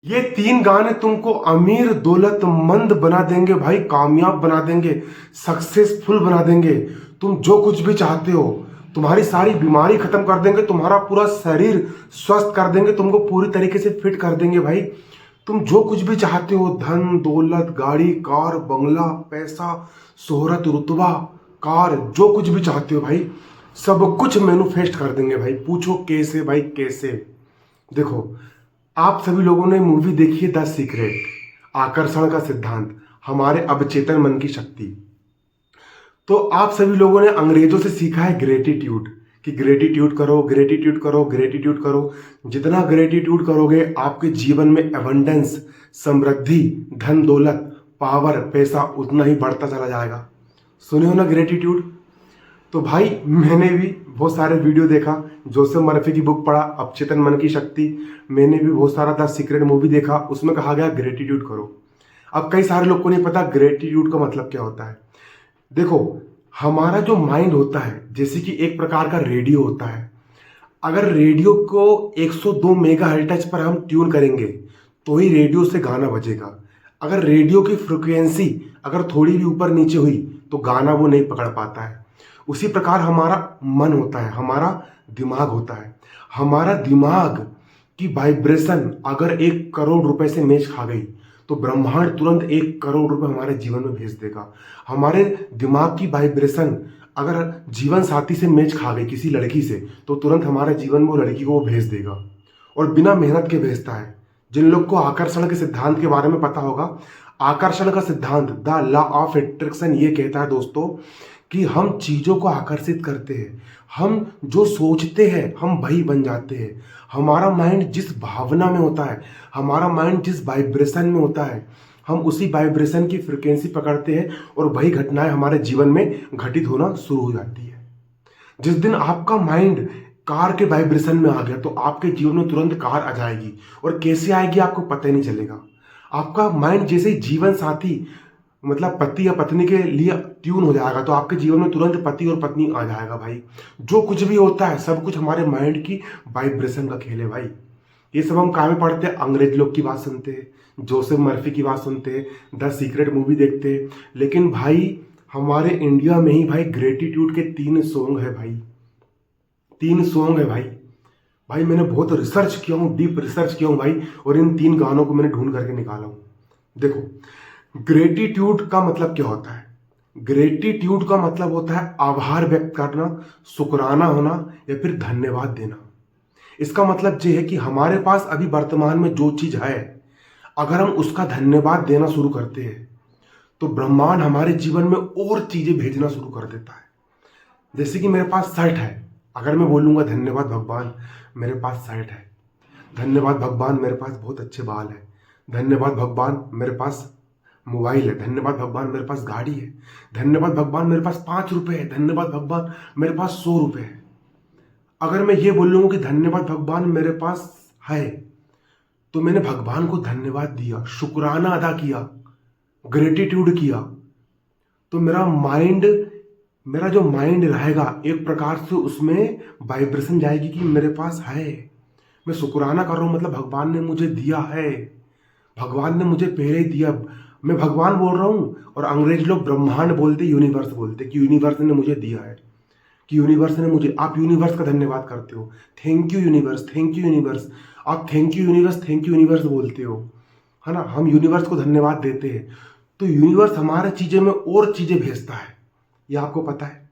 ये तीन गाने तुमको अमीर दौलतमंद बना देंगे भाई, कामयाब बना देंगे, सक्सेसफुल बना देंगे। तुम जो कुछ भी चाहते हो, तुम्हारी सारी बीमारी खत्म कर देंगे, तुम्हारा पूरा शरीर स्वस्थ कर देंगे, तुमको पूरी तरीके से फिट कर देंगे भाई। तुम जो कुछ भी चाहते हो, धन दौलत, गाड़ी, कार, बंगला, पैसा, शोहरत, रुतबा, कार, जो कुछ भी चाहते हो भाई, सब कुछ मैनिफेस्ट कर देंगे भाई। पूछो कैसे भाई, कैसे? देखो, आप सभी लोगों ने मूवी देखी है द सीक्रेट, आकर्षण का सिद्धांत, हमारे अवचेतन मन की शक्ति। तो आप सभी लोगों ने अंग्रेजों से सीखा है ग्रेटिट्यूड, कि ग्रेटिट्यूड करो, ग्रेटिट्यूड करो, ग्रेटिट्यूड करो। जितना ग्रेटिट्यूड करोगे आपके जीवन में एबंडेंस, समृद्धि, धन दौलत, पावर, पैसा उतना ही बढ़ता चला जाएगा। सुने हो ना ग्रेटिट्यूड? तो भाई मैंने भी बहुत सारे वीडियो देखा, जोसेफ मर्फी की बुक पढ़ा अवचेतन मन की शक्ति, मैंने भी बहुत सारा द सीक्रेट मूवी देखा, उसमें कहा गया ग्रेटिट्यूड करो। अब कई सारे लोग को नहीं पता ग्रेटिट्यूड का मतलब क्या होता है। देखो, हमारा जो माइंड होता है जैसे कि एक प्रकार का रेडियो होता है। अगर रेडियो को 102 मेगाहर्ट्ज पर हम ट्यून करेंगे तो ही रेडियो से गाना बजेगा। अगर रेडियो की फ्रिक्वेंसी अगर थोड़ी भी ऊपर नीचे हुई तो गाना वो नहीं पकड़ पाता है। उसी प्रकार हमारा मन होता है, हमारा दिमाग होता है। हमारा दिमाग की वाइब्रेशन अगर 1 करोड़ रुपए से मैच खा गई तो ब्रह्मांड तुरंत 1 करोड़ रुपए हमारे जीवन में भेज देगा। हमारे दिमाग की वाइब्रेशन अगर जीवन साथी से मैच खा गई किसी लड़की से तो तुरंत हमारे जीवन में वो लड़की को वो भेज देगा, और बिना मेहनत के भेजता है। जिन लोग को आकर्षण के सिद्धांत के बारे में पता होगा, आकर्षण का सिद्धांत द लॉ ऑफ अट्रैक्शन ये कहता है दोस्तों कि हम चीजों को आकर्षित करते हैं, हम जो सोचते हैं हम वही बन जाते हैं। हमारा माइंड जिस भावना में होता है, हमारा माइंड जिस वाइब्रेशन में होता है, हम उसी वाइब्रेशन की फ्रिक्वेंसी पकड़ते हैं और वही घटनाएं हमारे जीवन में घटित होना शुरू हो जाती है। जिस दिन आपका माइंड कार के वाइब्रेशन में आ गया तो आपके जीवन में तुरंत कार आ जाएगी, और कैसे आएगी आपको पता ही नहीं चलेगा। आपका माइंड जैसे ही जीवन साथी मतलब पति या पत्नी के लिए ट्यून हो जाएगा तो आपके जीवन में तुरंत पति और पत्नी आ जाएगा भाई। जो कुछ भी होता है सब कुछ हमारे माइंड की वाइब्रेशन का खेल है भाई। ये सब हम कहाँ में पढ़ते हैं? अंग्रेज लोग की बात सुनते हैं, जोसेफ मर्फी की बात सुनते हैं, द सीक्रेट मूवी देखते हैं। लेकिन भाई हमारे इंडिया में ही भाई ग्रेटिट्यूड के 3 सॉन्ग है भाई, 3 सॉन्ग है भाई। भाई मैंने बहुत रिसर्च किया हूँ, डीप रिसर्च किया हूँ भाई, और इन 3 गानों को मैंने ढूंढ करके निकाला हूँ। देखो, ग्रेटिट्यूड का मतलब क्या होता है? ग्रेटिट्यूड का मतलब होता है आभार व्यक्त करना, शुक्राना होना, या फिर धन्यवाद देना। इसका मतलब ये है कि हमारे पास अभी वर्तमान में जो चीज है, अगर हम उसका धन्यवाद देना शुरू करते हैं तो ब्रह्मांड हमारे जीवन में और चीजें भेजना शुरू कर देता है। जैसे कि मेरे पास शर्ट है, अगर मैं बोलूंगा धन्यवाद भगवान मेरे पास शर्ट है, धन्यवाद भगवान मेरे पास बहुत अच्छे बाल है, धन्यवाद भगवान मेरे पास मोबाइल है, धन्यवाद भगवान मेरे पास गाड़ी है, धन्यवाद भगवान मेरे पास 5 रुपए है, धन्यवाद भगवान मेरे पास 100 रुपए है। अगर मैं ये बोल लूंगा कि धन्यवाद भगवान मेरे पास है तो मैंने भगवान को धन्यवाद दिया, शुक्राना अदा किया, ग्रेटिट्यूड किया। तो मेरा जो माइंड रहेगा एक प्रकार से उसमें वाइब्रेशन जाएगी कि मेरे पास है, मैं शुक्राना कर रहा हूं, मतलब भगवान ने मुझे दिया है, भगवान ने मुझे पहले ही दिया। मैं भगवान बोल रहा हूं और अंग्रेज लोग ब्रह्मांड बोलते, यूनिवर्स बोलते कि यूनिवर्स ने मुझे दिया है, कि यूनिवर्स ने मुझे, आप यूनिवर्स का धन्यवाद करते हो, thank you universe, thank you universe. आप thank you universe, thank you universe बोलते हो, है ना? हम यूनिवर्स को धन्यवाद देते हैं तो यूनिवर्स हमारे चीजें में और चीजें भेजता है। ये आपको पता है?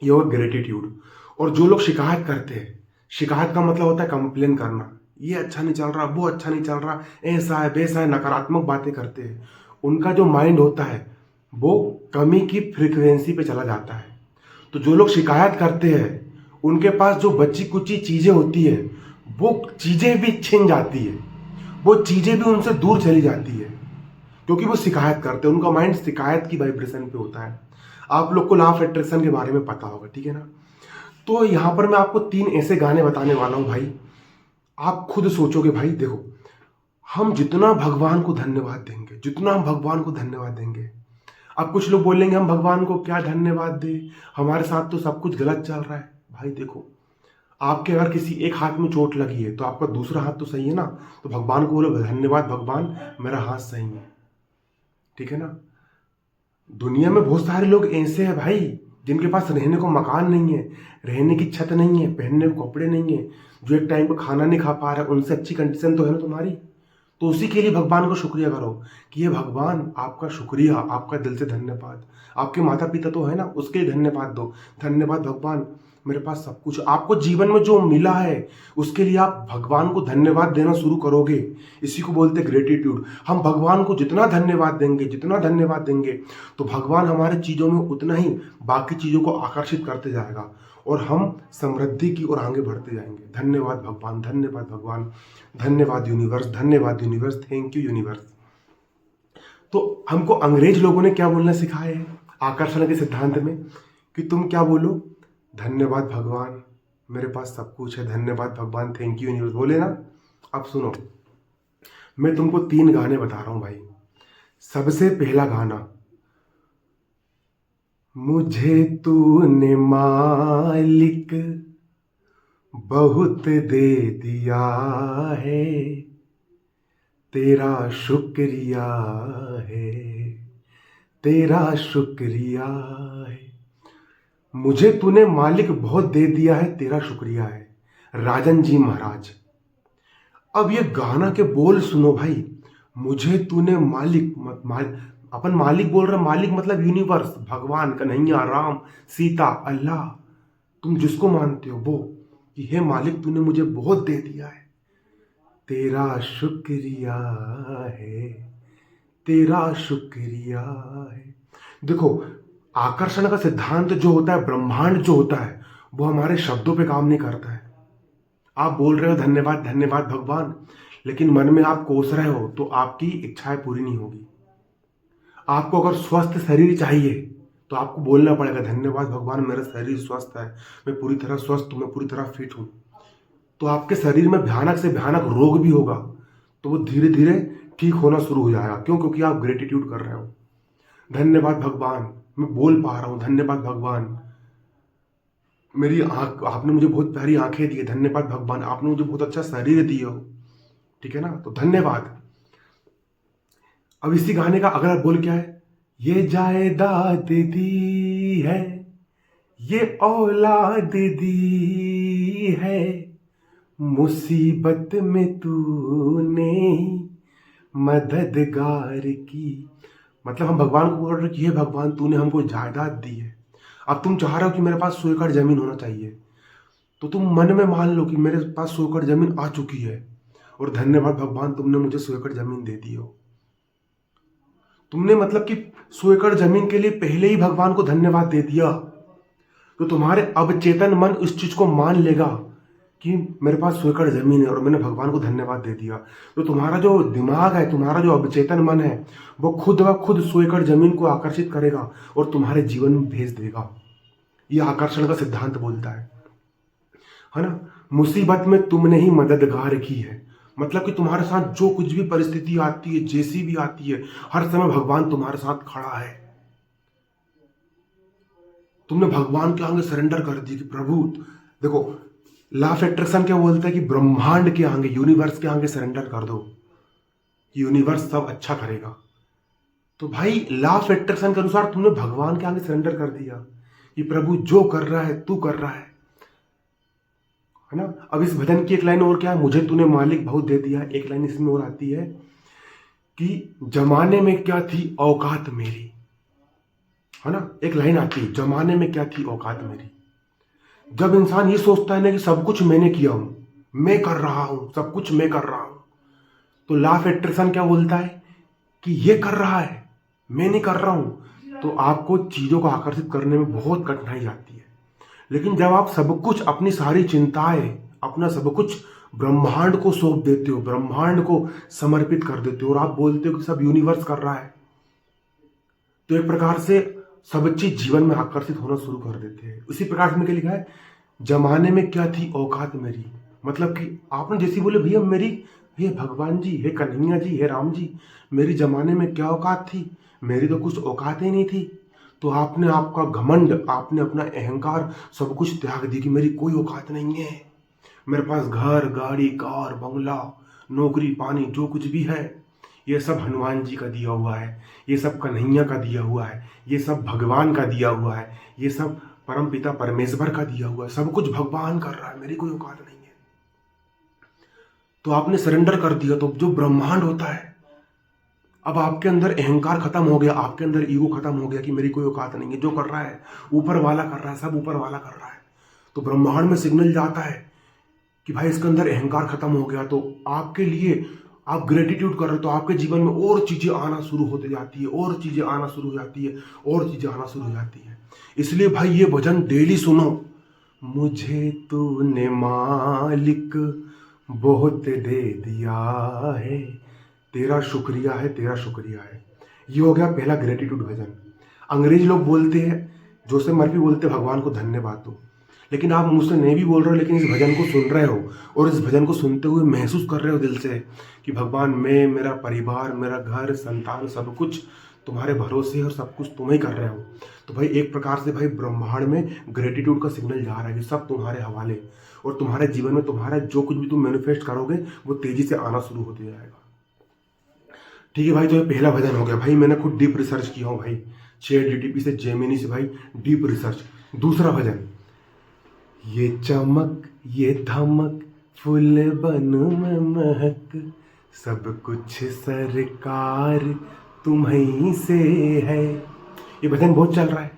ये हो ग्रेटिट्यूड। और जो लोग शिकायत करते हैं, शिकायत का मतलब होता है कंप्लेन करना, ये अच्छा नहीं चल रहा, वो अच्छा नहीं चल रहा, ऐसा है वैसा है, नकारात्मक बातें करते हैं, उनका जो माइंड होता है वो कमी की फ्रीक्वेंसी पे चला जाता है। तो जो लोग शिकायत करते हैं उनके पास जो बच्ची कुची चीजें होती है वो चीजें भी छिन जाती है, वो चीजें भी उनसे दूर चली जाती है, क्योंकि वो शिकायत करते हैं, उनका माइंड शिकायत की वाइब्रेशन पे होता है। आप लोग को लॉ ऑफ अट्रैक्शन के बारे में पता होगा, ठीक है ना? तो यहां पर मैं आपको 3 ऐसे गाने बताने वाला हूं भाई, आप खुद सोचोगे भाई। देखो, हम जितना भगवान को धन्यवाद देंगे, जितना हम भगवान को धन्यवाद देंगे, अब कुछ लोग बोलेंगे हम भगवान को क्या धन्यवाद दें, हमारे साथ तो सब कुछ गलत चल रहा है। भाई देखो, आपके अगर किसी एक हाथ में चोट लगी है तो आपका दूसरा हाथ तो सही है ना, तो भगवान को बोलो धन्यवाद भगवान, मेरा हाथ सही है। ठीक है ना। दुनिया में बहुत सारे लोग ऐसे हैं भाई, जिनके पास रहने को मकान नहीं है, रहने की छत नहीं है, पहनने को कपड़े नहीं है, जो एक टाइम पर खाना नहीं खा पा रहा है, उनसे अच्छी कंडीशन तो है ना तुम्हारी। तो उसी के लिए भगवान को शुक्रिया करो कि ये भगवान आपका शुक्रिया, आपका दिल से धन्यवाद। आपके माता पिता तो है ना, उसके लिए धन्यवाद दो, धन्यवाद भगवान मेरे पास सब कुछ। आपको जीवन में जो मिला है उसके लिए आप भगवान को धन्यवाद देना शुरू करोगे। इसी को बोलते ग्रेटिट्यूड। हम भगवान को जितना धन्यवाद देंगे, जितना धन्यवाद देंगे, तो भगवान हमारे चीज़ों में उतना ही बाकी चीज़ों को आकर्षित करते जाएगा और हम समृद्धि की ओर आगे बढ़ते जाएंगे। धन्यवाद भगवान, धन्यवाद भगवान, धन्यवाद यूनिवर्स, धन्यवाद यूनिवर्स, थैंक यू यूनिवर्स। तो हमको अंग्रेज लोगों ने क्या बोलना सिखाया है आकर्षण के सिद्धांत में, कि तुम क्या बोलो, धन्यवाद भगवान मेरे पास सब कुछ है, धन्यवाद भगवान, थैंक यू यूनिवर्स, बोले ना। अब सुनो, मैं तुमको 3 गाने बता रहा हूं भाई। सबसे पहला गाना, मुझे तूने मालिक बहुत दे दिया है, तेरा शुक्रिया है, तेरा शुक्रिया है। मुझे तूने मालिक बहुत दे दिया है, तेरा शुक्रिया है, राजन जी महाराज। अब ये गाना के बोल सुनो भाई। मुझे तूने मालिक अपन मालिक बोल रहे, मालिक मतलब यूनिवर्स, भगवान, कन्हैया, राम, सीता, अल्लाह, तुम जिसको मानते हो वो, कि हे मालिक तूने मुझे बहुत दे दिया है, तेरा शुक्रिया है, तेरा शुक्रिया है। देखो, आकर्षण का सिद्धांत जो होता है, ब्रह्मांड जो होता है, वो हमारे शब्दों पे काम नहीं करता है। आप बोल रहे हो धन्यवाद धन्यवाद भगवान, लेकिन मन में आप कोस रहे हो तो आपकी इच्छाएं पूरी नहीं होगी। आपको अगर स्वस्थ शरीर चाहिए तो आपको बोलना पड़ेगा धन्यवाद भगवान मेरा शरीर स्वस्थ है, मैं पूरी तरह स्वस्थ हूं, मैं पूरी तरह फिट हूं। तो आपके शरीर में भयानक से भयानक रोग भी होगा तो वो धीरे धीरे ठीक होना शुरू हो जाएगा। क्यों? क्योंकि आप ग्रेटिट्यूड कर रहे हो। धन्यवाद भगवान मैं बोल पा रहा हूं, धन्यवाद भगवान मेरी आंख, आपने मुझे बहुत प्यारी आंखें दी है, धन्यवाद भगवान आपने मुझे बहुत अच्छा शरीर दिया हो। ठीक है ना, तो धन्यवाद। अब इसी गाने का अगला बोल क्या है, ये जायदाद दी है, ये औलाद दी है, मुसीबत में तूने मददगार की। मतलब हम भगवान को बोल रहे कि हे भगवान तूने हमको जायदाद दी है। अब तुम चाह रहे हो कि मेरे पास 100 एकड़ जमीन होना चाहिए, तो तुम मन में मान लो कि मेरे पास 100 एकड़ जमीन आ चुकी है और धन्यवाद भगवान तुमने मुझे 100 एकड़ जमीन दे दी हो। तुमने मतलब कि 100 एकड़ जमीन के लिए पहले ही भगवान को धन्यवाद दे दिया, तो तुम्हारे अवचेतन मन उस चीज को मान लेगा कि मेरे पास 100 एकड़ जमीन है और मैंने भगवान को धन्यवाद दे दिया। तो तुम्हारा जो दिमाग है, तुम्हारा जो अवचेतन मन है, वो खुद ब खुद 100 एकड़ जमीन को आकर्षित करेगा और तुम्हारे जीवन में भेज देगा। ये आकर्षण का सिद्धांत बोलता है ना। मुसीबत में तुमने ही मददगार की है, मतलब कि तुम्हारे साथ जो कुछ भी परिस्थिति आती है, जैसी भी आती है, हर समय भगवान तुम्हारे साथ खड़ा है। तुमने भगवान के आगे सरेंडर कर दी कि प्रभु, देखो लॉ ऑफ अट्रैक्शन क्या बोलता है कि ब्रह्मांड के आगे, यूनिवर्स के आगे सरेंडर कर दो, यूनिवर्स सब अच्छा करेगा। तो भाई लॉ ऑफ अट्रैक्शन के अनुसार तुमने भगवान के आगे सरेंडर कर दिया कि प्रभु जो कर रहा है तू कर रहा है ना। अब इस भजन की एक लाइन और क्या है, मुझे तूने मालिक बहुत दे दिया। एक लाइन इसमें और आती है कि जमाने में क्या थी औकात मेरी, है ना। एक लाइन आती है, जमाने में क्या थी औकात मेरी। जब इंसान ये सोचता है ना कि सब कुछ मैंने किया हूं, मैं कर रहा हूं, सब कुछ मैं कर रहा हूं, तो लॉ ऑफ अट्रैक्शन क्या बोलता है कि ये कर रहा है, मैं नहीं कर रहा हूं। तो आपको चीजों को आकर्षित करने में बहुत कठिनाई आती है। लेकिन जब आप सब कुछ, अपनी सारी चिंताएं, अपना सब कुछ ब्रह्मांड को सौंप देते हो, ब्रह्मांड को समर्पित कर देते हो और आप बोलते हो कि सब यूनिवर्स कर रहा है, तो एक प्रकार से सब चीज जीवन में आकर्षित होना शुरू कर देते हैं। उसी प्रकार में क्या लिखा है, जमाने में क्या थी औकात मेरी, मतलब कि आपने जैसी बोले भैया मेरी, हे भगवान जी, हे कन्हैया जी, हे राम जी, मेरी जमाने में क्या औकात थी, मेरी तो कुछ औकात ही नहीं थी। तो आपने आपका घमंड, आपने अपना अहंकार सब कुछ त्याग दी कि मेरी कोई औकात नहीं है, मेरे पास घर, गाड़ी, कार, बंगला, नौकरी, पानी, जो कुछ भी है, ये सब हनुमान जी का दिया हुआ है, ये सब कन्हैया का दिया हुआ है, ये सब भगवान का दिया हुआ है, ये सब परम पिता परमेश्वर का दिया हुआ है। सब कुछ भगवान कर रहा है, मेरी कोई औकात नहीं है। तो आपने सरेंडर कर दिया, तो जो ब्रह्मांड होता है, अब आपके अंदर अहंकार खत्म हो गया, आपके अंदर ईगो खत्म हो गया कि मेरी कोई औकात नहीं है। जो कर रहा है ऊपर वाला कर रहा है, सब ऊपर वाला कर रहा है। तो ब्रह्मांड में सिग्नल जाता है कि भाई इसके अंदर अहंकार खत्म हो गया। तो आपके लिए आप ग्रेटिट्यूड कर रहे हो, तो आपके जीवन में और चीजें आना शुरू होते जाती है, और चीजें आना शुरू हो जाती है, और चीजें आना शुरू हो जाती है। इसलिए भाई ये भजन डेली सुनो। मुझे तूने मालिक बहुत दे दिया है, तेरा शुक्रिया है, तेरा शुक्रिया है। ये हो गया पहला ग्रेटिट्यूड भजन। अंग्रेज लोग बोलते हैं, जोसेफ मर्फी बोलते हैं, भगवान को धन्यवाद दो। लेकिन आप मुझसे नहीं भी बोल रहे हो, लेकिन इस भजन को सुन रहे हो, और इस भजन को सुनते हुए महसूस कर रहे हो दिल से कि भगवान, मैं, मेरा परिवार, मेरा घर, संतान, सब कुछ तुम्हारे भरोसे और सब कुछ तुम ही कर रहे हो। तो भाई एक प्रकार से भाई ब्रह्मांड में ग्रेटिट्यूड का सिग्नल जा रहा है कि सब तुम्हारे हवाले, और तुम्हारे जीवन में तुम्हारा जो कुछ भी तुम मैनिफेस्ट करोगे वो तेजी से आना शुरू होते जाएगा। ठीक है भाई, तो ये पहला भजन हो गया। भाई मैंने खुद डीप रिसर्च किया हूँ भाई, ChatGPT से, जेमिनी से भाई डीप रिसर्च। दूसरा भजन, ये चमक ये धमक फूल बन में महक, सब कुछ सरकार तुम्हीं से है। ये भजन बहुत चल रहा है।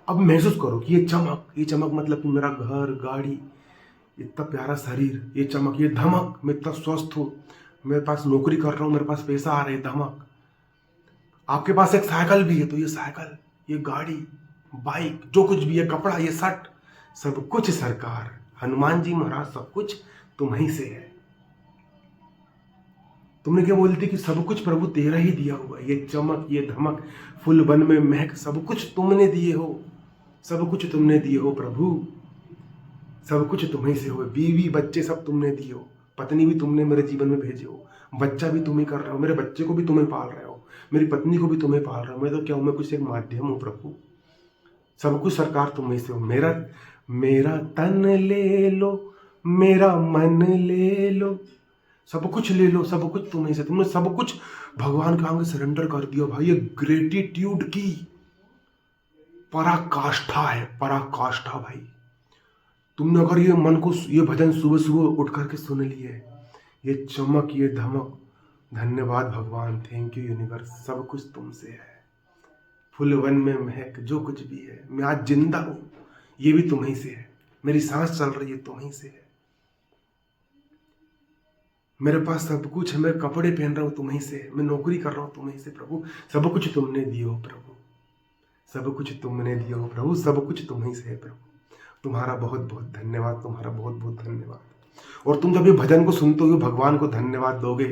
अब महसूस करो कि ये चमक मतलब कि मेरा घर, गाड़ी, इतना प्यारा शरीर, ये चमक, ये धमक, मैं इतना स्वस्थ हूँ, मेरे पास नौकरी कर रहा हूँ, मेरे पास पैसा आ रहा है, धमक। आपके पास एक साइकिल भी है, तो ये साइकिल, ये गाड़ी, बाइक, जो कुछ भी है, कपड़ा, ये शर्ट, सब कुछ सरकार, हनुमान जी महाराज, सब कुछ तुम्हीं से है। तुमने क्या बोलती कि सब कुछ प्रभु तेरा ही दिया हुआ है, ये चमक, ये धमक, फूल बन में महक, सब कुछ तुमने दिए हो, सब कुछ तुमने दिए हो प्रभु, सब कुछ तुम्हीं से हो। बीवी बच्चे सब तुमने दिए हो, पत्नी भी तुमने मेरे जीवन में भेजे हो, बच्चा भी तुम ही कर रहे हो, मेरे बच्चे को भी तुम ही पाल रहे हो, मेरी पत्नी को भी तुम ही पाल रहे हो। मैं तो क्या हूँ, मैं कुछ एक माध्यम हूँ प्रभु, सब कुछ सरकार तुम्हीं से हो। मेरा तन ले लो, मेरा मन ले लो, सब कुछ ले लो, सब कुछ तुम्हीं से। तुमने सब कुछ भगवान के आगे सरेंडर कर दिया भाई। ये ग्रेटिट्यूड की पराकाष्ठा है, पराकाष्ठा भाई। तुमने अगर ये मन को, ये भजन सुबह सुबह उठ करके सुन लिए, ये चमक, ये धमक, धन्यवाद भगवान, थैंक यू यूनिवर्स, सब कुछ तुमसे है। फूल वन में महक, जो कुछ भी है, मैं आज जिंदा हूं, ये भी तुम्हीं से है। मेरी सांस चल रही है, तुम्हीं से है। मेरे पास सब कुछ है, मैं कपड़े पहन रहा हूं, तुम्हीं से है। मैं नौकरी कर रहा हूं, तुम्हीं से प्रभु, सब कुछ तुमने दिए हो प्रभु, सब कुछ तुमने दिए हो प्रभु, सब कुछ तुम्हीं से है प्रभु। तुम्हारा बहुत बहुत धन्यवाद, तुम्हारा बहुत बहुत धन्यवाद। और तुम जब ये भजन को सुनते हो, भगवान को धन्यवाद दोगे,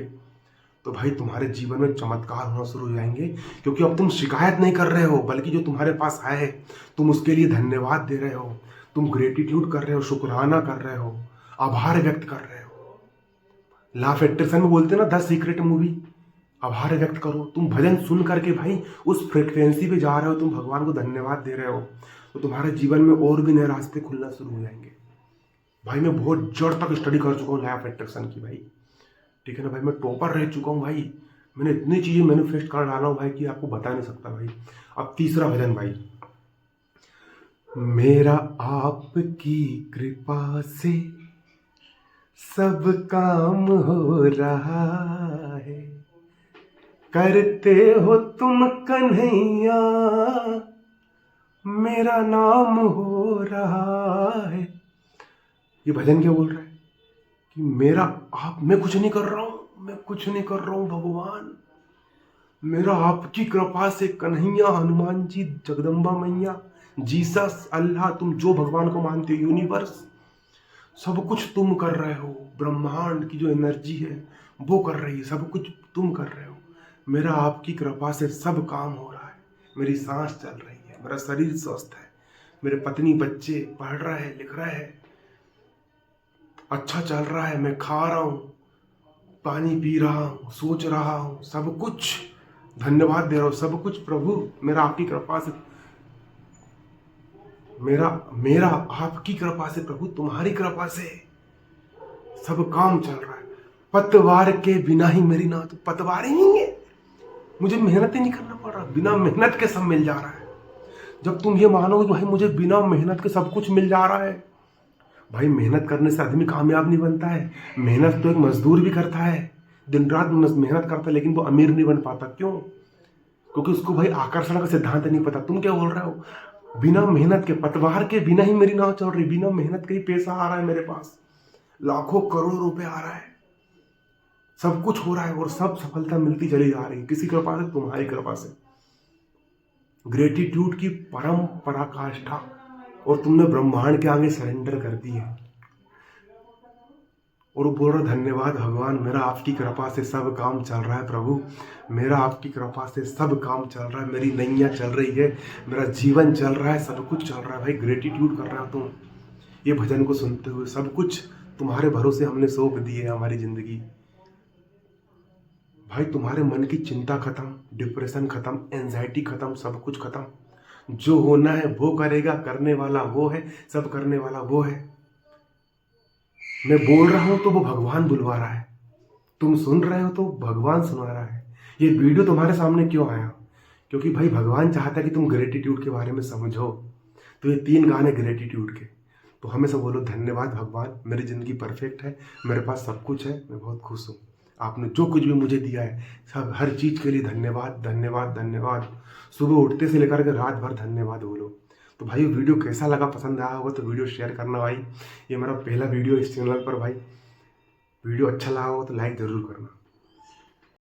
तो भाई तुम्हारे जीवन में चमत्कार होना शुरू हो जाएंगे। क्योंकि अब तुम शिकायत नहीं कर रहे हो, बल्कि जो तुम्हारे पास आए है तुम उसके लिए धन्यवाद दे रहे हो, तुम ग्रेटिट्यूड कर रहे हो, शुक्राना कर रहे हो, आभार व्यक्त कर रहे हो। लॉ ऑफ अट्रैक्शन में बोलते हैं ना, 10 सीक्रेट मूवी, आभार व्यक्त करो। तुम भजन सुन करके भाई उस फ्रिक्वेंसी पे जा रहे हो, तुम भगवान को धन्यवाद दे रहे हो, तो तुम्हारे जीवन में और भी नए रास्ते खुलना शुरू हो जाएंगे। भाई मैं बहुत जड़ तक स्टडी कर चुका हूँ लॉ ऑफ अट्रैक्शन की भाई, ठीक है ना भाई। मैं टॉपर रह चुका हूँ भाई, मैंने इतनी चीजें मैनिफेस्ट कर डाला हूँ भाई कि आपको बता नहीं सकता भाई। अब तीसरा भजन भाई, मेरा आपकी कृपा से सब काम हो रहा है, करते हो तुम कन्हैया, मेरा नाम हो रहा है। ये भजन क्या बोल रहा है कि मेरा आप, मैं कुछ नहीं कर रहा हूं, मैं कुछ नहीं कर रहा हूं भगवान, मेरा आपकी कृपा से कन्हैया, हनुमान जी, जगदम्बा मैया, जीसस, अल्लाह, तुम जो भगवान को मानते हो, यूनिवर्स, सब कुछ तुम कर रहे हो। ब्रह्मांड की जो एनर्जी है वो कर रही है, सब कुछ तुम कर रहे हो। मेरा आपकी कृपा से सब काम हो रहा है, मेरी सांस चल रही है, मेरा शरीर स्वस्थ है, मेरे पत्नी बच्चे पढ़ रहे हैं, लिख रहे हैं, अच्छा चल रहा है, मैं खा रहा हूँ, पानी पी रहा हूँ, सोच रहा हूँ, सब कुछ धन्यवाद दे रहा हूँ, सब कुछ प्रभु मेरा आपकी कृपा से, मेरा आपकी कृपा से प्रभु, तुम्हारी कृपा से सब काम चल रहा है। पतवार के बिना ही मेरी ना तो पतवार ही नहीं है, मुझे मेहनत ही नहीं करना पड़ रहा, बिना मेहनत के सब मिल जा रहा है। जब तुम ये मानोगे भाई मुझे बिना मेहनत के सब कुछ मिल जा रहा है, भाई मेहनत करने से आदमी कामयाब नहीं बनता है। मेहनत तो एक मजदूर भी करता है, दिन रात मेहनत करता है, लेकिन वो अमीर नहीं बन पाता। क्यों? क्योंकि उसको भाई आकर्षण का सिद्धांत नहीं पता। तुम क्या बोल रहे हो? बिना मेहनत के, पतवार के बिना ही मेरी नाव चल रही, बिना मेहनत के ही पैसा आ रहा है मेरे पास, लाखों करोड़ों रुपए आ रहा है, सब कुछ हो रहा है और सब सफलता मिलती चली जा रही है। किसी कृपा से? तुम्हारी कृपा से। ग्रेटिट्यूड की परम पराकाष्ठा, और तुमने ब्रह्मांड के आगे सरेंडर कर दी है। और वो बोल रहा धन्यवाद भगवान, मेरा आपकी कृपा से सब काम चल रहा है प्रभु, मेरा आपकी कृपा से सब काम चल रहा है, मेरी नैया चल रही है, मेरा जीवन चल रहा है, सब कुछ चल रहा है। भाई ग्रेटिट्यूड कर रहा हो तुम ये भजन को सुनते हुए। सब कुछ तुम्हारे भरोसे हमने सौंप दी है हमारी जिंदगी। भाई तुम्हारे मन की चिंता खत्म, डिप्रेशन खत्म, एंजाइटी खत्म, सब कुछ खत्म। जो होना है वो करेगा, करने वाला वो है, सब करने वाला वो है। मैं बोल रहा हूं तो वो भगवान बुलवा रहा है, तुम सुन रहे हो तो भगवान सुना रहा है। ये वीडियो तुम्हारे सामने क्यों आया? क्योंकि भाई भगवान चाहता है कि तुम ग्रेटिट्यूड के बारे में समझो। तो ये 3 गाने ग्रेटिट्यूड के, तो हमेशा बोलो धन्यवाद भगवान, मेरी ज़िंदगी परफेक्ट है, मेरे पास सब कुछ है, मैं बहुत खुश हूँ, आपने जो कुछ भी मुझे दिया है सब हर चीज़ के लिए धन्यवाद धन्यवाद धन्यवाद। सुबह उठते से लेकर के रात भर धन्यवाद बोलो। तो भाई वीडियो कैसा लगा, पसंद आया होगा तो वीडियो शेयर करना भाई। ये मेरा पहला वीडियो इस चैनल पर भाई। वीडियो अच्छा लगा हो तो लाइक ज़रूर करना।